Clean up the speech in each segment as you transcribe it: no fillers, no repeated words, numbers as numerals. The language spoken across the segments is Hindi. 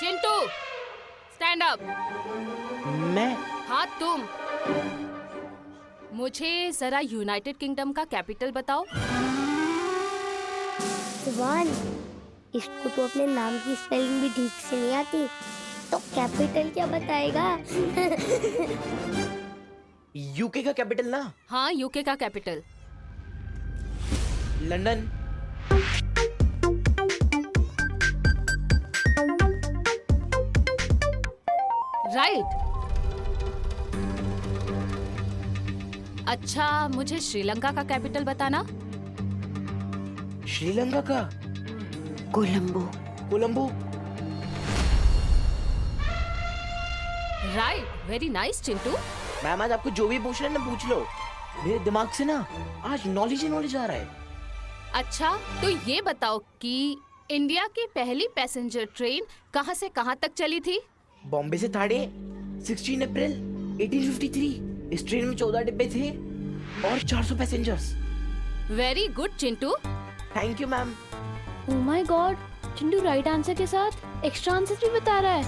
Chintu, stand up. मैं? हाँ तुम। मुझे जरा यूनाइटेड किंगडम का कैपिटल बताओ। विवान, इसको तो अपने नाम की स्पेलिंग भी ठीक से नहीं आती, तो कैपिटल क्या बताएगा? यूके का कैपिटल ना? हाँ, यूके का कैपिटल। लंदन। राइट। अच्छा, मुझे श्रीलंका का कैपिटल बताना। श्रीलंका का? Colombo. Colombo. Right, very nice Chintu. Ma'am, आज आपको जो भी पूछना है ना पूछ लो। मेरे दिमाग से ना आज नॉलेज ही नॉलेज आ रहा है। अच्छा, तो ये बताओ कि इंडिया की पहली पैसेंजर ट्रेन कहाँ से कहाँ तक चली थी? बॉम्बे से थाड़े 16 अप्रैल 1853। इस ट्रेन में 14 डिब्बे थे और 400 passengers. Very good Chintu. Thank you ma'am. Oh my God, Chintu right answer के साथ एक्स्ट्रा आंसर भी बता रहा है।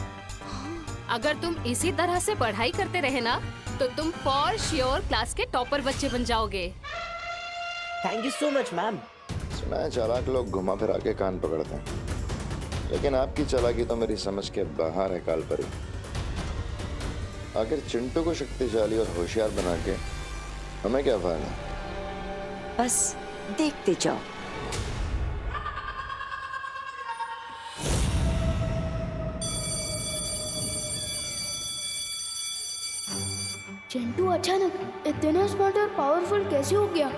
अगर तुम इसी तरह से पढ़ाई करते रहे ना तो तुम फॉर श्योर क्लास के टॉपर बच्चे बन जाओगे। Thank you so much ma'am. सुना है चालाक लोग घुमा फिरा के कान पकड़ते हैं, लेकिन आपकी चालाकी तो मेरी समझ के बाहर है कालपरी। आखिर चिंटू को शक्तिशाली और होशियार बना के हमें क्या फायदा? बस देखते जाओ। चिंटू अचानक इतना स्मार्ट और पावरफुल कैसे हो गया?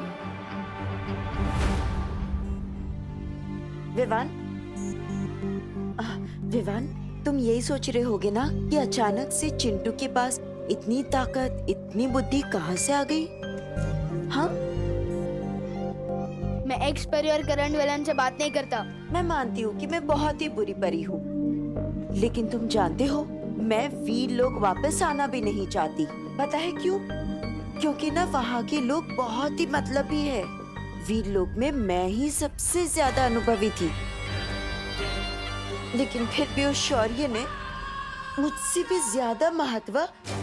विवान, विवान, तुम यही सोच रहे होगे ना कि अचानक से चिंटू के पास इतनी ताकत, इतनी बुद्धि कहाँ से आ गई? हाँ, मैं एक्स परिवार करण विलन से बात नहीं करता। मैं मानती हूँ कि मैं बहुत ही बुरी परी हूँ, लेकिन तुम जानते हो मैं वीर लोग वापस आना भी नहीं चाहती। पता है क्यों? क्योंकि ना वहाँ के लोग बहुत ही मतलबी है। वीर लोग में मैं ही सबसे ज्यादा अनुभवी थी, लेकिन फिर भी उस शौर्य ने मुझसे भी ज्यादा महत्व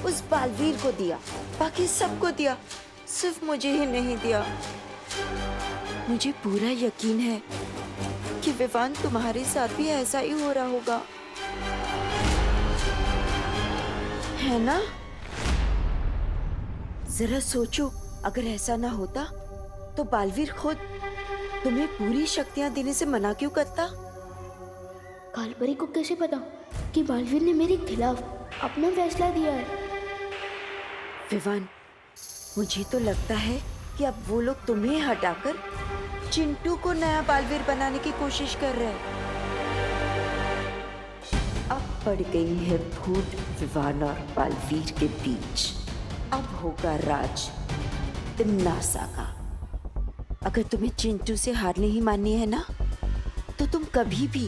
उस बालवीर को दिया। बाकी सबको दिया, सिर्फ मुझे ही नहीं दिया। मुझे पूरा यकीन है कि विवान तुम्हारे साथ भी ऐसा ही हो रहा होगा, है ना? जरा सोचो, अगर ऐसा ना होता तो बालवीर खुद तुम्हें पूरी शक्तियां देने से मना क्यों करता? कालपरी को कैसे पता कि बालवीर ने मेरे खिलाफ अपना फैसला दिया है? विवान, मुझे तो लगता है कि अब वो लोग तुम्हें हटाकर चिंटू को नया बालवीर बनाने की कोशिश कर रहे हैं। अब पड़ गई है फूट विवान और बालवीर के बीच। अब होगा राज तिम्नासा का। अगर तुम्हें चिंटू से हार नहीं माननी है ना, तो तुम कभी भी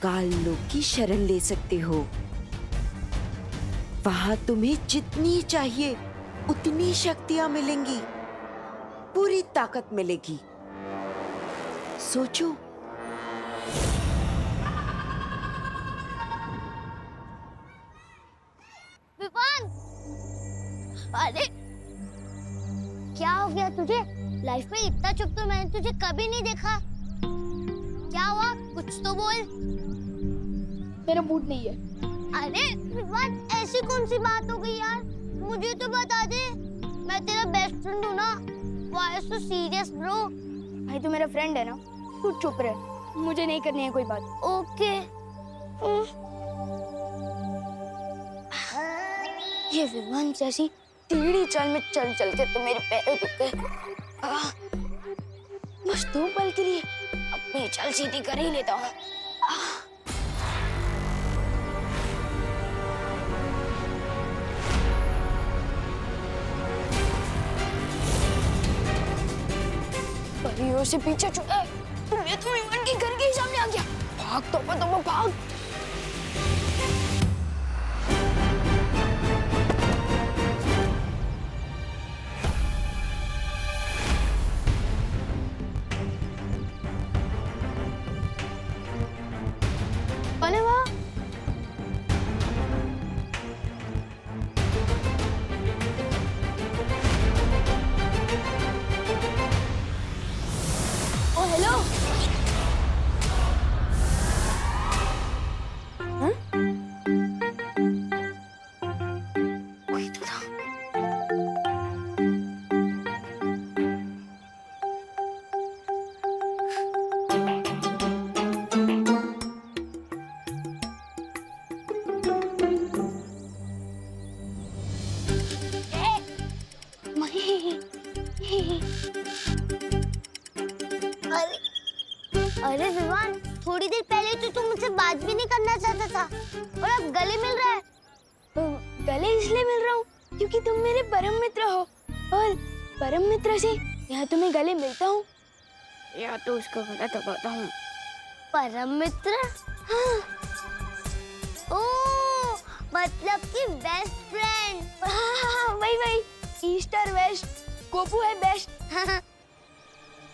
काल लोक की शरण ले सकते हो। वहां तुम्हें जितनी चाहिए उतनी शक्तियां मिलेंगी, पूरी ताकत मिलेगी। सोचो। विवान, अरे क्या हो गया तुझे? लाइफ में इतना चुप तो मैंने तुझे कभी नहीं देखा। क्या हुआ? कुछ तो बोल। मेरा मूड नहीं है। अरे विवान, ऐसी कौन सी बात हो गई यार? मुझे तो बता दे, मैं तेरा बेस्ट फ्रेंड हूँ ना। Why so serious bro? भाई तू मेरा फ्रेंड है ना, तू चुप रह, मुझे नहीं करनी है कोई बात। ओके। ये विवान जैसी टेढ़ी चाल में चल चल के तो मेरे पैर दुख गए। बस 2 पल के लिए अपनी चाल सीधी कर ही लेता हूँ। परियों से पीछे छुड़ा, मैं तो विवान के घर के ही सामने आ गया। भाग तो भाग। अरे वाह, था और अब गले मिल रहा है। गले इसलिए मिल रहा हूँ क्योंकि तुम मेरे परम मित्र हो, और परम मित्र से या तुम्हें गले मिलता हूँ या तो उसको गला दबाता हूँ। परम मित्र? हाँ। ओह, मतलब कि बेस्ट फ्रेंड। हाँ, वही ईस्ट और वेस्ट, गोपू है बेस्ट।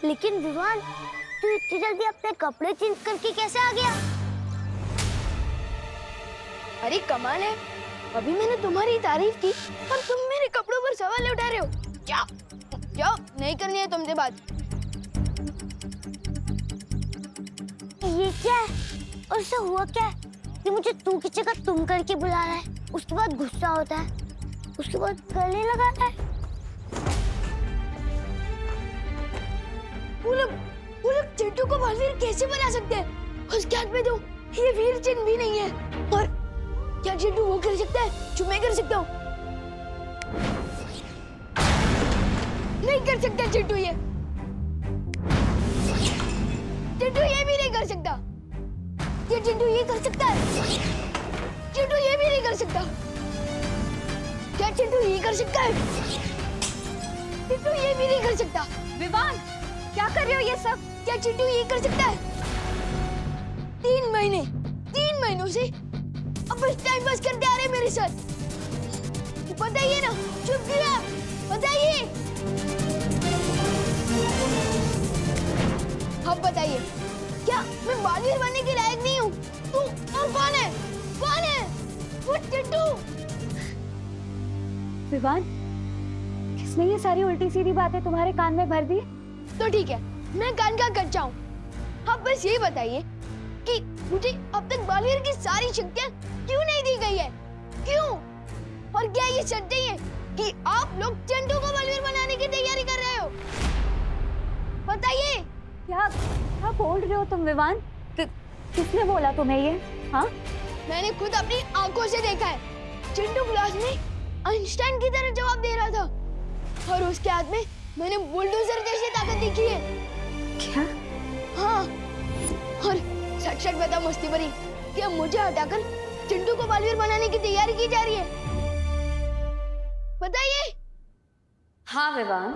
लेकिन विवान, तू इतनी जल्दी अपने कपड़े चेंज करके कैसे आ गया? अरे कमाल है, अभी मैंने तुम्हारी तारीफ की और तुम मेरे कपड़ों पर सवाल उठा रहे हो। जाओ, नहीं करनी है तुमसे बात। ये क्या है? और इससे हुआ क्या है कि मुझे तू की जगह तुम करके बुला रहा है, उसके बाद गुस्सा होता है, उसके बाद गले लगाता है। वो लोग चिंटू को बलवीर कैसे बना सकते हैं? उसके हाथ में तो ये वीर चिन्ह भी नहीं है। और क्या चिंटू वो कर सकता है जो मैं कर सकता हूँ? नहीं कर सकता चिंटू ये। चिंटू ये भी नहीं कर सकता। ये चिंटू ये कर सकता है? चिंटू ये भी नहीं कर सकता। क्या चिंटू ये कर सकता है? चिंटू ये भी नहीं कर सकता। विवान, क्या कर रहे हो ये सब? क्या चिंटू ये कर सकता है? 3 महीनों से अब बस टाइम पास करते आ रहे मेरे साथ। बताइए ना, चुप क्यों आप? बताइए। अब बताइए, क्या मैं बालवीर बनने के लायक नहीं हूँ? तू और कौन है? कौन है? वो चिंटू। विवान, किसने ये सारी उल्टी सीधी बातें तुम्हारे कान में भर दी? तो ठीक है, मैं कान का कच्चा हूँ। अब बस ये बताइए कि मुझे अब तक बालवीर की सारी शक्तियाँ क्यों नहीं दी गई है? क्यों? और क्या ये सच है कि आप लोग चिंटू को बालवीर बनाने की तैयारी कर रहे हो? बताइए। क्या बोल रहे हो तुम विवान? किसने बोला तुम्हें ये? हाँ, मैंने खुद अपनी आंखों से देखा है। चिंटू क्लास में आइंस्टाइन की तरह जवाब दे रहा था और उसके हाथ में मैंने बुलडोजर जैसी ताकत देखी है। क्या? हाँ, और सच बता मस्ती भरी कि अब मुझे हटाकर चिंटू को बालवीर बनाने की तैयारी की जा रही है। बताइए। हाँ विवान,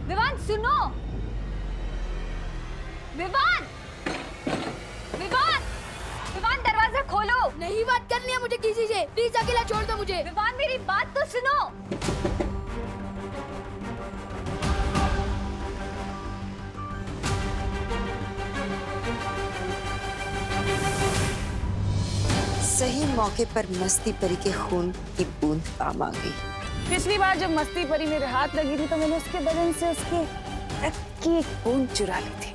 विवान सुनो। विवान दरवाजा खोलो। नहीं बात करनी है मुझे किसी से, प्लीज अकेला छोड़ दो मुझे। विवान मेरी बात तो सुनो। सही मौके पर मस्ती परी के खून की बूंद काम आ गई। पिछली बार जब मस्ती परी मेरे हाथ लगी थी तो मैंने उसके बदन से उसकी रक्त की एक बूंद चुरा ली थी।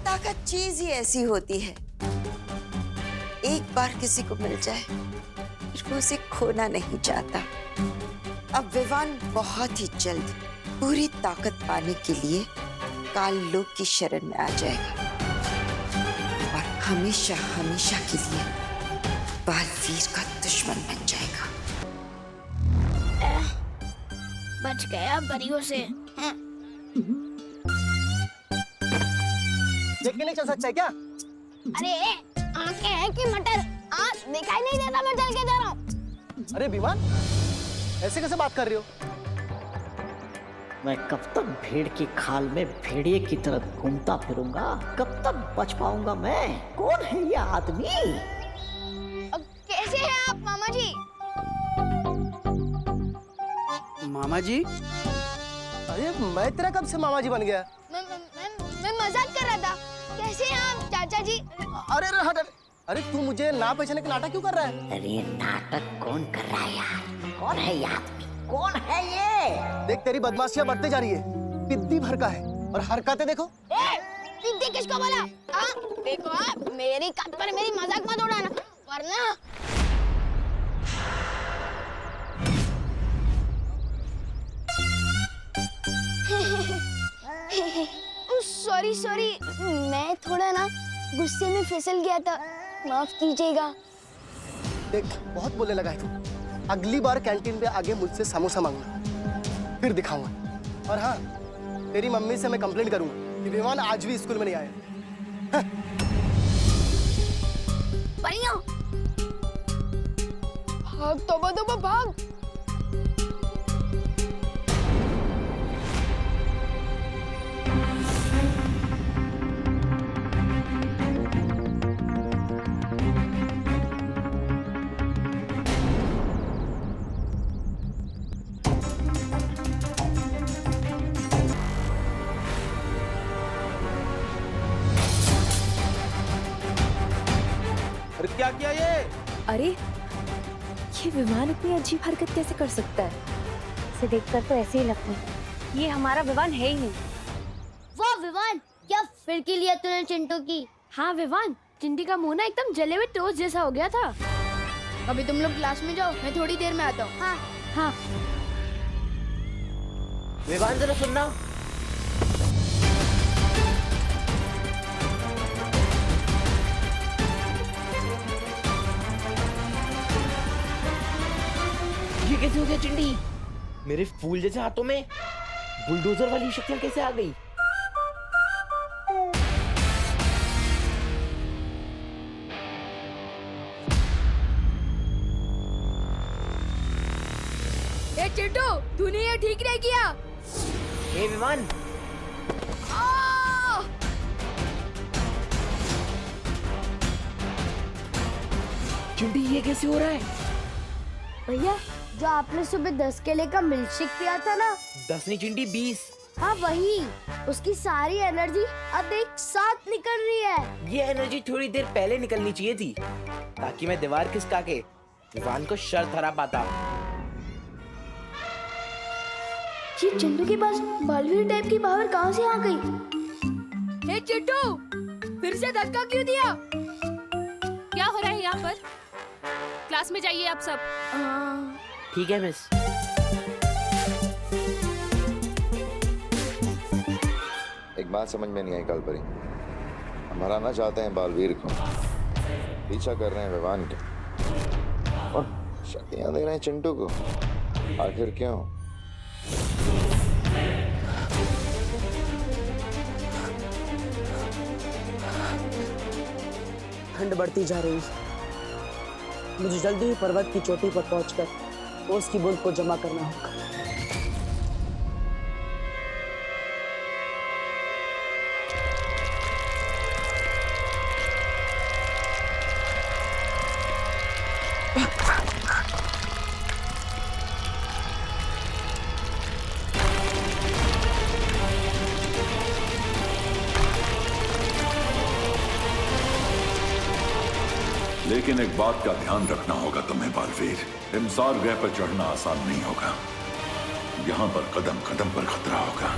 ताकत चीज ही ऐसी होती है, एक बार किसी को मिल जाए फिर वो उसे खोना नहीं चाहता। अब विवान बहुत ही जल्द पूरी ताकत पाने के लिए काल लोक की शरण में आ जाएगा और हमेशा हमेशा के लिए बालवीर का दुश्मन बन जाएगा। बच गया परियों से। देख के नहीं चल सकता है क्या? अरे आंखें हैं कि मटर? दिखाई नहीं देता, मैं चल के जा रहा हूँ। अरे विमान, ऐसे कैसे बात कर रही हो? मैं कब तक भेड़ की खाल में भेड़िए की तरह घूमता फिरूंगा? कब तक बच पाऊंगा मैं? कौन है ये आदमी? अब कैसे हैं आप मामा जी? मामा जी? अरे मैं तेरा कब से मामा जी बन गया? मैं मजाक कर रहा था। कैसे हैं आप चाचा जी? अरे हट। अरे तू मुझे ना पहचाने का नाटक क्यों कर रहा है? अरे नाटक कौन कर रहा है यार? कौन है ये आदमी? कौन है ये? देख तेरी बदमाशियां बढ़ते जा रही है, पिद्दी भर का है और हरकतें देखो। पिद्दी किसको बोला? देखो आप मेरी कद पर मेरी मजाक मत उड़ाना वरना। सॉरी, मैं थोड़ा ना गुस्से में फिसल गया था, माफ कीजिएगा। देख बहुत बोलने लगा है तू। अगली बार कैंटीन पे आगे मुझसे समोसा मांगना, फिर दिखाऊंगा। और हाँ, तेरी मम्मी से मैं कंप्लेंट करूंगा कि विमान आज भी स्कूल में नहीं आया। परियों भाग तोबा तोबा भाग। अरे क्या किया ये? अरे ये विमान इतनी अजीब हरकत कैसे कर सकता है? इसे देखकर तो ऐसे ही लगता है ये हमारा विवान है ही नहीं। वाह विवान, क्या फिरकी लिया तूने चिंटू की। हाँ विवान, चिंटी का मुंह ना एकदम जले हुए टोस्ट जैसा हो गया था। अभी तुम लोग क्लास में जाओ, मैं थोड़ी देर में आता हूँ। हाँ हाँ। विवान जरा सुनना। ये कैसे हो गया चिंटी? मेरे फूल जैसे हाथों में बुलडोजर वाली शक्तियां कैसे आ गई? ए चिंटू, तूने ये ठीक नहीं किया। हे विमान, चिंटी ये कैसे हो रहा है? भैया, जो आपने सुबह 10 केले का मिल्कशेक पिया था ना, 10 नहीं चिंटी 20। हाँ वही, उसकी सारी एनर्जी अब एक साथ निकल रही है। ये एनर्जी थोड़ी देर पहले निकलनी चाहिए थी, ताकि मैं दीवार खिसका के विवान को शर्त हरा पाता। ये चिंटू के पास बालवीर टाइप की पावर कहाँ से आ गई? हे चिंटू, फिर से धक्का क्यों दिया? क्या हो रहा है यहाँ पर? क्लास में जाइए आप सब। ठीक है मिस। एक बात समझ में नहीं आई कालपरी, हम हराना चाहते हैं बालवीर को, पीछा कर रहे हैं विवान के, और शक्तियां दे रहे हैं चिंटू को। आखिर क्यों? ठंड बढ़ती जा रही है। मुझे जल्दी ही पर्वत की चोटी पर पहुंचकर ओस की बूंद को जमा करना होगा। लेकिन एक बात का ध्यान रखना होगा तुम्हें बालवीर, हिमसार ग्रह पर चढ़ना आसान नहीं होगा। यहाँ पर कदम कदम पर खतरा होगा।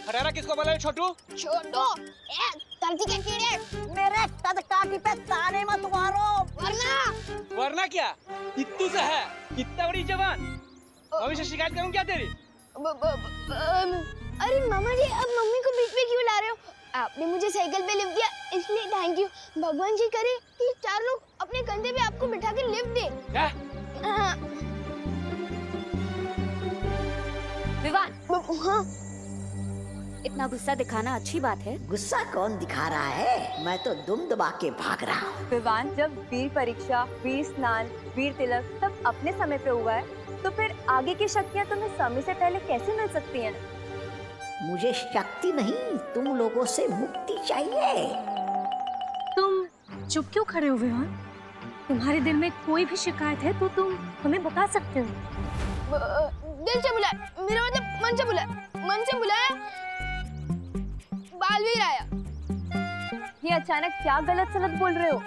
खटारा किसको बोला छोटू? छोटू, गलती क्या की रे? मेरे कद काठी पे ताने मत मारो, वरना क्या? इत्तू से है, इतना बड़ी जवान। भविष्य शिकायत करूं क्या तेरी? अरे मामा जी, अब मम्मी को बीच में क्यों ला रहे हो? आपने मुझे साइकिल पे लिफ्ट दिया, इसलिए थैंक यू। भगवान जी करे कि 4 लोग अपने कंधे पे आपको बिठा के लिफ्ट दे। क्या? विवान, हाँ, इतना गुस्सा दिखाना अच्छी बात है? गुस्सा कौन दिखा रहा है? मैं तो दुम दबा के भाग रहा हूँ। विवान, जब वीर परीक्षा, वीर स्नान, वीर तिलक सब अपने समय पे हुआ है, तो फिर आगे की शक्तियाँ तुम्हें समय से पहले कैसे मिल सकती हैं? मुझे शक्ति नहीं, तुम लोगों से मुक्ति चाहिए। तुम चुप क्यों खड़े हो विवान? तुम्हारे दिल में कोई भी शिकायत है तो तुम हमें बता सकते हो। दिल से बुलाया, मेरा मतलब मन से बुलाया, मन से बुलाया। बालवीर आया। ये अचानक क्या गलत सलत बोल रहे हो?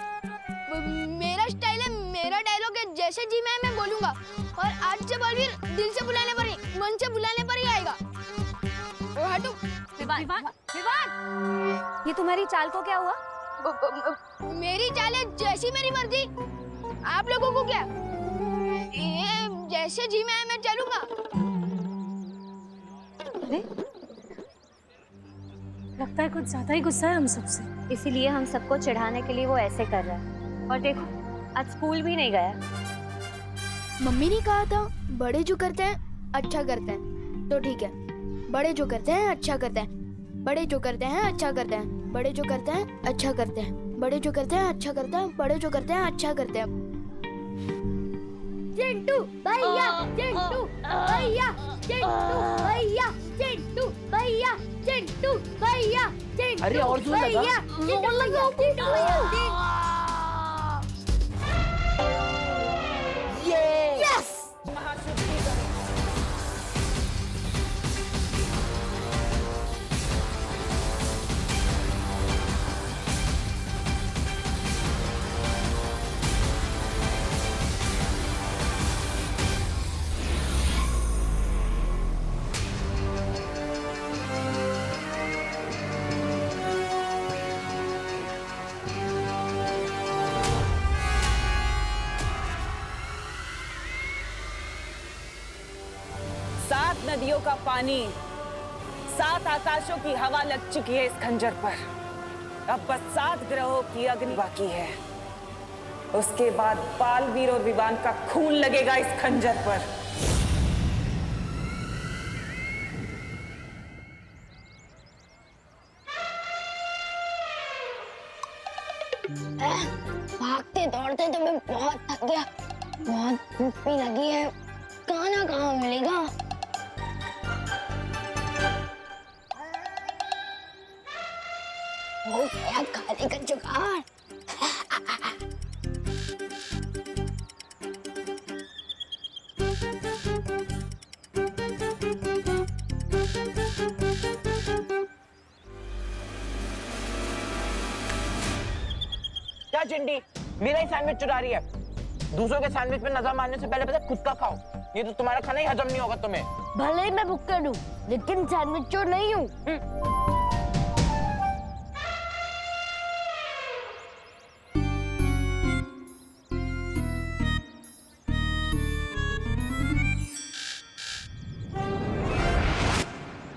मेरा स्टाइल है, मेरा डायलॉग है, जैसे जी मैं बोलूंगा। और आज से बालवीर दिल से बुलाने पर नहीं, मन से बुलाने पर ही आएगा। हटो। ये तुम्हारी चाल को क्या हुआ? मेरी चाल है जैसी मेरी मर्जी। आप लोगों को क्या? ये जैसे जी मैं चलूंगा। अरे लगता है कुछ ज्यादा ही गुस्सा है हम सबसे। इसीलिए हम सबको चिढ़ाने के लिए वो ऐसे कर रहा है। और देखो, आज स्कूल भी नहीं गया। मम्मी ने कहा था बड़े जो करते हैं अच्छा करते हैं, तो ठीक है। बड़े जो करते हैं अच्छा करते हैं, बड़े जो करते हैं अच्छा करते हैं, बड़े जो करते हैं अच्छा करते हैं, बड़े जो करते हैं अच्छा करते हैं, बड़े जो करते हैं अच्छा करते हैं। चिंटू भैया, चिंटू भैया, चिंटू भैया, चिंटू भैया, चिंटू भैया, चिंटू अरे और जोर लगा। भैया, चिंटू भैया, चिंटू भैया। यस। सात नदियों का पानी, सात आकाशों की हवा लग चुकी है इस खंजर पर। अब बस 7 ग्रहों की अग्नि बाकी है। उसके बाद बालवीर और विवान का खून लगेगा इस खंजर पर। भागते दौड़ते तो मैं बहुत थक गया, बहुत भूख भी लगी है। खाना कहाँ मिलेगा? हो गया खाने का जुगाड़। क्या चिंटी, मेरा ही सैंडविच चुरा रही है? दूसरों के सैंडविच पे नजर मारने से पहले पता खुद का खाओ, ये तो तुम्हारा खाना ही हजम नहीं होगा तुम्हें। भले ही मैं भुक्कड़ हूँ, लेकिन सैंडविच चोर नहीं हूँ।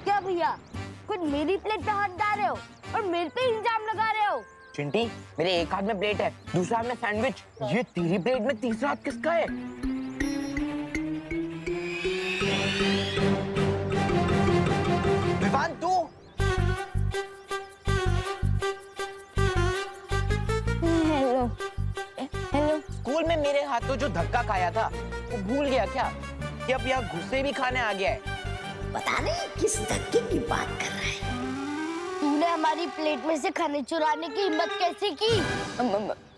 क्या भैया, कुछ मेरी प्लेट पे हाथ डाल रहे हो और मेरे पे इल्जाम लगा रहे हो? चिंटी, मेरे एक हाथ में प्लेट है, दूसरा हाथ में सैंडविच। ये तेरी प्लेट में तीसरा हाथ किसका है? विवान तू? Hello hello. स्कूल में मेरे हाथों जो धक्का खाया था वो भूल गया क्या कि अब यहाँ गुस्से भी खाने आ गया है? पता नहीं किस धक्के की बात कर रहा है। तूने हमारी प्लेट में से खाने चुराने की हिम्मत कैसे की?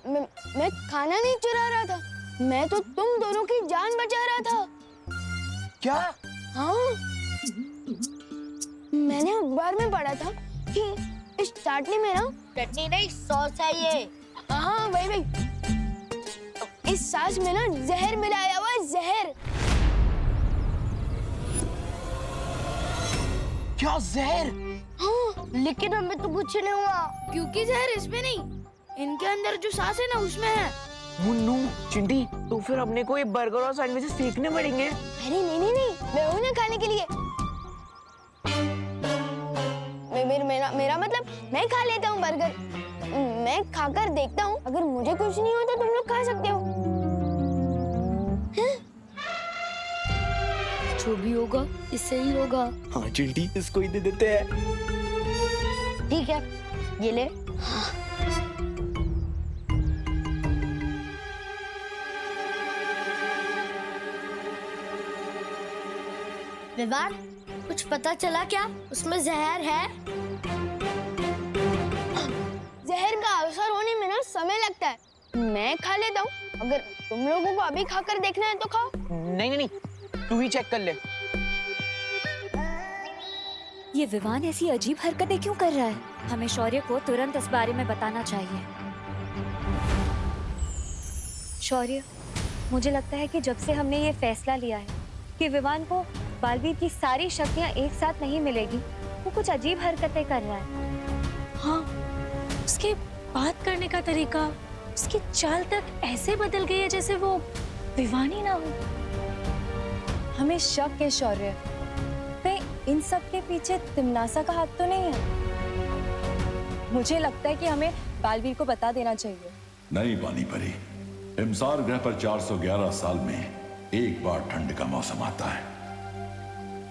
मैं खाना नहीं चुरा रहा था, मैं तो तुम दोनों की जान बचा रहा था। क्या? हाँ, मैंने अखबार में पढ़ा था कि इस चाटनी में ना चटनी नहीं सॉस है ये। हाँ वही। इस सॉस में ना जहर मिलाया हुआ है, जहर। क्या जहर? हाँ, लेकिन हमें तो कुछ नहीं हुआ। क्योंकि जहर इसमें नहीं, इनके अंदर जो सांस है ना उसमें है। मुन्नू, चिंटी, तो फिर अपने को ये बर्गर और सैंडविचेस फेंकने पड़ेंगे। अरे नहीं, मैं हूँ ना खाने के लिए। मेरा मतलब मैं खा लेता हूँ बर्गर। मैं खाकर देखता हूँ, अगर मुझे कुछ नहीं होता तुम लोग खा सकते हो। जो भी होगा इससे ही होगा। हाँ चिंटी, इसको ही दे देते हैं। ठीक है, ये ले। विवान, कुछ पता चला क्या? उसमें जहर है? जहर का असर होने में ना समय लगता है। मैं खा लेता हूँ, अगर तुम लोगों को अभी खाकर देखना है तो खाओ। नहीं नहीं नहीं, तू ही चेक कर ले। ये विवान ऐसी अजीब हरकतें क्यों कर रहा है? हमें शौर्य को तुरंत इस बारे में बताना चाहिए। शौर्य, मुझे लगता है कि जब से हमने ये फैसला लिया है कि विवान को बालवीर की सारी शक्तियां एक साथ नहीं मिलेगी, वो कुछ अजीब हरकतें कर रहा है। हाँ, उसके बात करने का तरीका, उसकी चाल तक ऐसे बदल गई है जैसे वो विवान ही ना हो। हमें शक है शौर्य, कहीं इन सब के पीछे तिमनासा का हाथ तो नहीं है। मुझे लगता है कि हमें बालवीर को बता देना चाहिए। नहीं पानी परी, हिमसार ग्रह पर 411 साल में एक बार ठंड का मौसम आता है।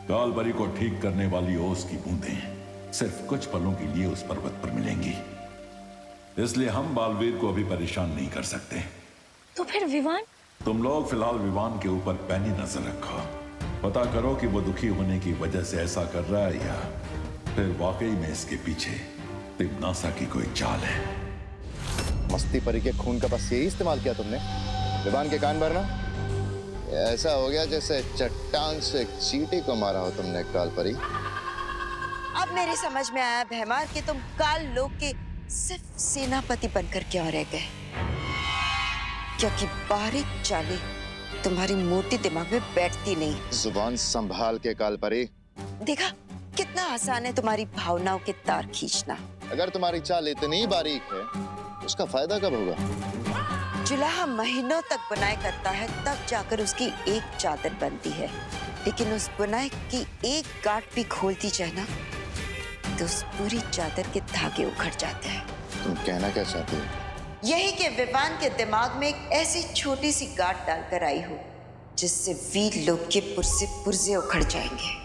कालबरी को ठीक करने वाली ओस की बूंदें सिर्फ कुछ पलों के लिए उस पर्वत पर मिलेंगी, इसलिए हम बालवीर को अभी परेशान नहीं कर सकते। तो फिर विवान? तुम लोग फिलहाल विवान के ऊपर पैनी नजर रखो, पता करो कि वो दुखी होने की वजह से ऐसा कर रहा है या फिर वाकई में इसके पीछे तिमनासा की कोई चाल है। मस्ती परी के खून का बस यही इस्तेमाल किया तुमने, विवान के कान भरना। ऐसा हो गया जैसे चट्टान से एक चींटी को मारा हो तुमने काल परी। अब मेरे समझ में आया भैमार कि तुम काल लोक के सिर्फ सेनापति बनकर क्यों रह गए, क्योंकि बारीक चालें तुम्हारी मोटी दिमाग में बैठती नहीं। जुबान संभाल के काल परी। देखा कितना आसान है तुम्हारी भावनाओं के तार खींचना। अगर तुम्हारी चाल इतनी बारीक है, उसका फायदा कब होगा? जुलाहा महीनों तक बुनाई करता है, तब जाकर उसकी एक चादर बनती है, लेकिन उस बुनाई की एक गांठ भी खोलती जाए ना, तो उस पूरी चादर के धागे उखड़ जाते हैं। तुम कहना क्या चाहती हो? यही के विवान के दिमाग में एक ऐसी छोटी सी गांठ डालकर आई हो जिससे वीर लोग के पुर्जे उखड़ जाएंगे।